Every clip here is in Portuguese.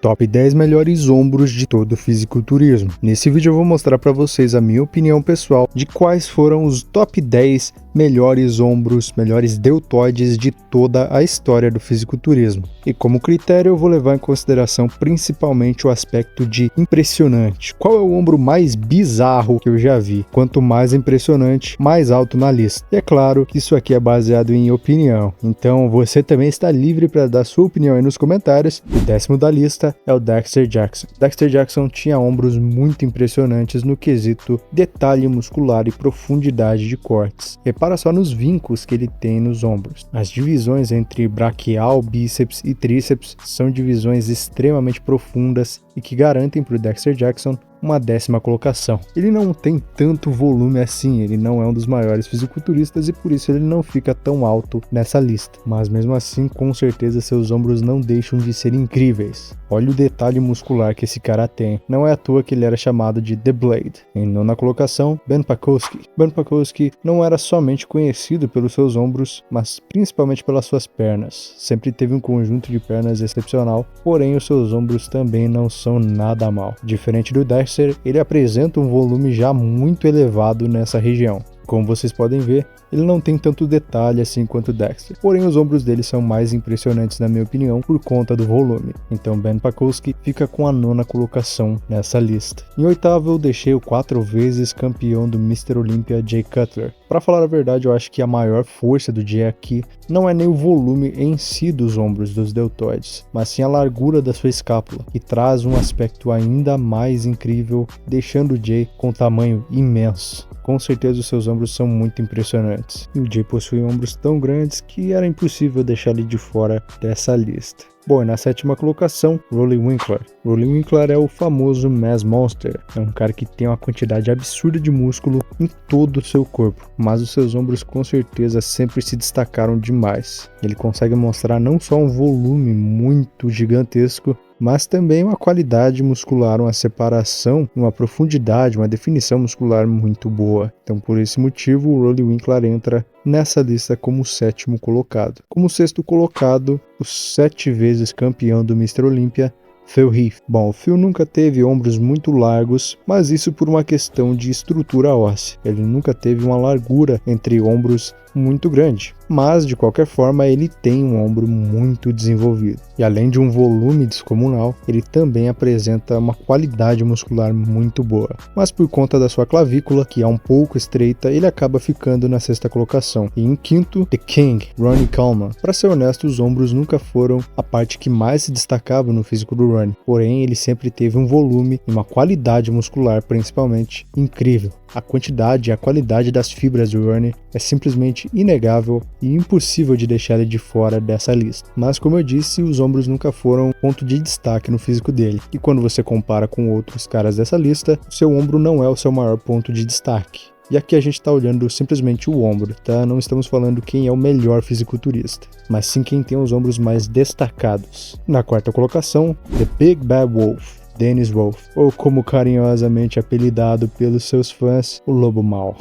Top 10 melhores ombros de todo o fisiculturismo. Nesse vídeo eu vou mostrar para vocês a minha opinião pessoal de quais foram os top 10 melhores ombros, melhores deltoides de toda a história do fisiculturismo. E como critério eu vou levar em consideração principalmente o aspecto de impressionante. Qual é o ombro mais bizarro que eu já vi? Quanto mais impressionante, mais alto na lista. E é claro que isso aqui é baseado em opinião, então você também está livre para dar sua opinião aí nos comentários. O décimo da lista é o Dexter Jackson. Dexter Jackson tinha ombros muito impressionantes no quesito detalhe muscular e profundidade de cortes. Repara só nos vincos que ele tem nos ombros. As divisões entre braquial, bíceps e tríceps são divisões extremamente profundas e que garantem para o Dexter Jackson uma 10ª colocação. Ele não tem tanto volume assim, ele não é um dos maiores fisiculturistas e por isso ele não fica tão alto nessa lista. Mas mesmo assim, com certeza seus ombros não deixam de ser incríveis. Olha o detalhe muscular que esse cara tem. Não é à toa que ele era chamado de The Blade. Em 9ª colocação, Ben Pakulski. Ben Pakulski não era somente conhecido pelos seus ombros, mas principalmente pelas suas pernas. Sempre teve um conjunto de pernas excepcional, porém os seus ombros também não são nada mal. Diferente do Dexter, ele apresenta um volume já muito elevado nessa região. Como vocês podem ver, ele não tem tanto detalhe assim quanto o Dexter, porém os ombros dele são mais impressionantes na minha opinião por conta do volume. Então Ben Pakulski fica com a 9ª colocação nessa lista. Em 8º eu deixei o 4 vezes campeão do Mr. Olympia Jay Cutler. Para falar a verdade, eu acho que a maior força do Jay aqui não é nem o volume em si dos ombros dos deltoides, mas sim a largura da sua escápula, que traz um aspecto ainda mais incrível, deixando o Jay com tamanho imenso. Com certeza os seus ombros são muito impressionantes. E o Jay possui ombros tão grandes que era impossível deixar ele de fora dessa lista. Bom, e na 7ª colocação, Roelly Winklaar. Roelly Winklaar é o famoso Mass Monster. É um cara que tem uma quantidade absurda de músculo em todo o seu corpo, mas os seus ombros com certeza sempre se destacaram demais. Ele consegue mostrar não só um volume muito gigantesco, mas também uma qualidade muscular, uma separação, uma profundidade, uma definição muscular muito boa. Então, por esse motivo, o Roelly Winklaar entra nessa lista como 7º colocado. Como 6º colocado, o 7 vezes campeão do Mr. Olympia, Phil Heath. Bom, o Phil nunca teve ombros muito largos, mas isso por uma questão de estrutura óssea. Ele nunca teve uma largura entre ombros muito grande, mas de qualquer forma ele tem um ombro muito desenvolvido. E além de um volume descomunal, ele também apresenta uma qualidade muscular muito boa. Mas por conta da sua clavícula, que é um pouco estreita, ele acaba ficando na 6ª colocação. E em 5º, The King, Ronnie Coleman. Para ser honesto, os ombros nunca foram a parte que mais se destacava no físico do Ronnie, porém ele sempre teve um volume e uma qualidade muscular principalmente incrível. A quantidade e a qualidade das fibras do Ronnie é simplesmente inegável e impossível de deixar ele de fora dessa lista. Mas como eu disse, os ombros nunca foram ponto de destaque no físico dele. E quando você compara com outros caras dessa lista, o seu ombro não é o seu maior ponto de destaque. E aqui a gente está olhando simplesmente o ombro, tá? Não estamos falando quem é o melhor fisiculturista, mas sim quem tem os ombros mais destacados. Na 4ª colocação, The Big Bad Wolf. Dennis Wolf, ou como carinhosamente apelidado pelos seus fãs, o Lobo Mau.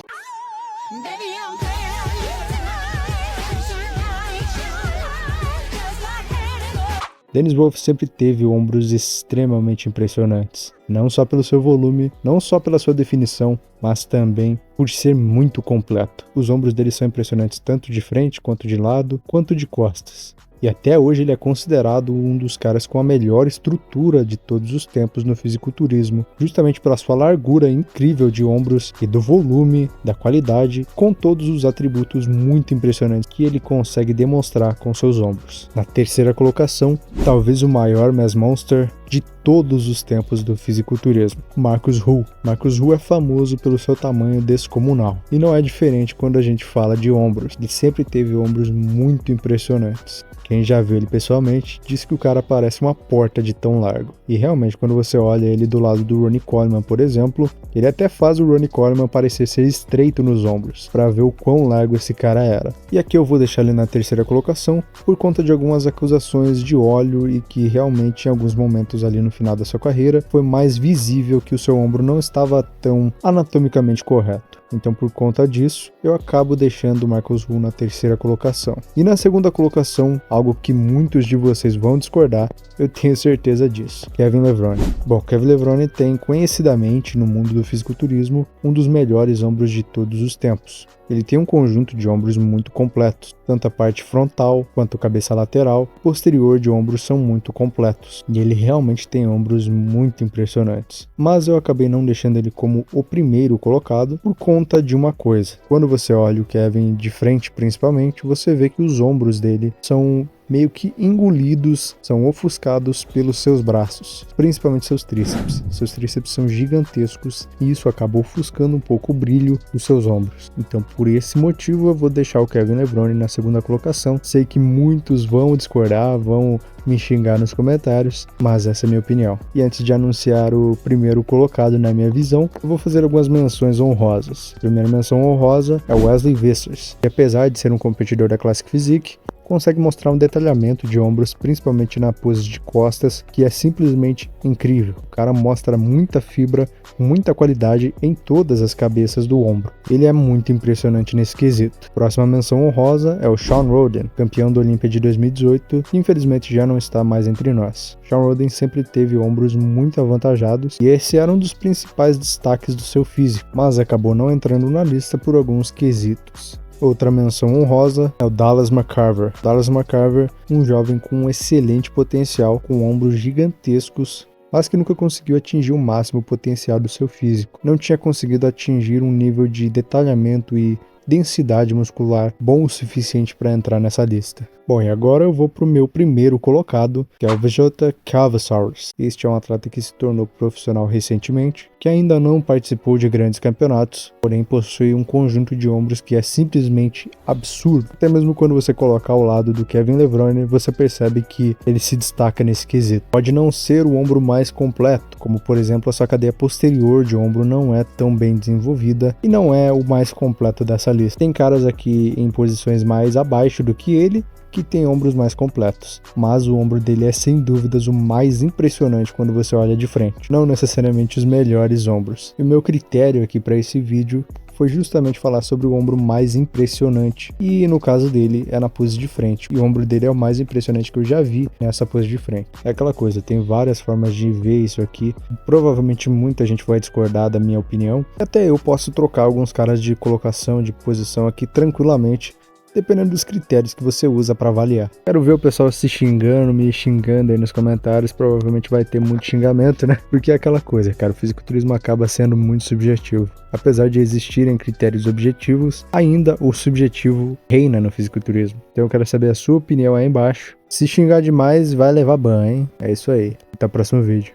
Dennis Wolf sempre teve ombros extremamente impressionantes, não só pelo seu volume, não só pela sua definição, mas também por ser muito completo. Os ombros dele são impressionantes tanto de frente, quanto de lado, quanto de costas. E até hoje ele é considerado um dos caras com a melhor estrutura de todos os tempos no fisiculturismo, justamente pela sua largura incrível de ombros e do volume, da qualidade, com todos os atributos muito impressionantes que ele consegue demonstrar com seus ombros. Na 3ª colocação, talvez o maior Mass Monster de todos os tempos do fisiculturismo, Marcus Hull. Marcus Hull é famoso pelo seu tamanho descomunal, e não é diferente quando a gente fala de ombros. Ele sempre teve ombros muito impressionantes. Quem já viu ele pessoalmente diz que o cara parece uma porta de tão largo. E realmente, quando você olha ele do lado do Ronnie Coleman, por exemplo, ele até faz o Ronnie Coleman parecer ser estreito nos ombros, para ver o quão largo esse cara era. E aqui eu vou deixar ele na 3ª colocação, por conta de algumas acusações de óleo e que realmente em alguns momentos ali no final da sua carreira foi mais visível que o seu ombro não estava tão anatomicamente correto. Então, por conta disso, eu acabo deixando o Marcos Hu na terceira colocação. E na segunda colocação, algo que muitos de vocês vão discordar, eu tenho certeza disso: Kevin Levrone. Bom, Kevin Levrone tem, conhecidamente no mundo do fisiculturismo, um dos melhores ombros de todos os tempos. Ele tem um conjunto de ombros muito completos, tanto a parte frontal quanto a cabeça lateral, posterior de ombros são muito completos, e ele realmente tem ombros muito impressionantes. Mas eu acabei não deixando ele como o primeiro colocado por conta de uma coisa: quando você olha o Kevin de frente principalmente, você vê que os ombros dele são meio que engolidos, são ofuscados pelos seus braços, principalmente seus tríceps. Seus tríceps são gigantescos e isso acaba ofuscando um pouco o brilho dos seus ombros. Então, por esse motivo, eu vou deixar o Kevin Levrone na segunda colocação. Sei que muitos vão discordar, vão me xingar nos comentários, mas essa é a minha opinião. E antes de anunciar o primeiro colocado na minha visão, eu vou fazer algumas menções honrosas. A primeira menção honrosa é o Wesley Vissers, que apesar de ser um competidor da Classic Physique, consegue mostrar um detalhamento de ombros, principalmente na pose de costas, que é simplesmente incrível. O cara mostra muita fibra, muita qualidade em todas as cabeças do ombro. Ele é muito impressionante nesse quesito. Próxima menção honrosa é o Shawn Rhoden, campeão da Olímpia de 2018, que infelizmente já não está mais entre nós. Shawn Rhoden sempre teve ombros muito avantajados e esse era um dos principais destaques do seu físico, mas acabou não entrando na lista por alguns quesitos. Outra menção honrosa é o Dallas McCarver. Dallas McCarver, um jovem com um excelente potencial, com ombros gigantescos, mas que nunca conseguiu atingir o máximo potencial do seu físico. Não tinha conseguido atingir um nível de detalhamento e densidade muscular bom o suficiente para entrar nessa lista. Bom, e agora eu vou para o meu primeiro colocado, que é o Vejota Cavasaurus. Este é um atleta que se tornou profissional recentemente, que ainda não participou de grandes campeonatos, porém possui um conjunto de ombros que é simplesmente absurdo. Até mesmo quando você colocar ao lado do Kevin Levrone, você percebe que ele se destaca nesse quesito. Pode não ser o ombro mais completo, como por exemplo a sua cadeia posterior de ombro não é tão bem desenvolvida e não é o mais completo dessa lista. Tem caras aqui em posições mais abaixo do que ele, que tem ombros mais completos, mas o ombro dele é sem dúvidas o mais impressionante quando você olha de frente, não necessariamente os melhores ombros. E o meu critério aqui para esse vídeo foi justamente falar sobre o ombro mais impressionante, e no caso dele é na pose de frente, e o ombro dele é o mais impressionante que eu já vi nessa pose de frente. É aquela coisa, tem várias formas de ver isso aqui, provavelmente muita gente vai discordar da minha opinião, até eu posso trocar alguns caras de colocação, de posição aqui tranquilamente, dependendo dos critérios que você usa para avaliar. Quero ver o pessoal se xingando, me xingando aí nos comentários, provavelmente vai ter muito xingamento, né? Porque é aquela coisa, cara, o fisiculturismo acaba sendo muito subjetivo. Apesar de existirem critérios objetivos, ainda o subjetivo reina no fisiculturismo. Então eu quero saber a sua opinião aí embaixo. Se xingar demais, vai levar ban, hein? É isso aí. Até o próximo vídeo.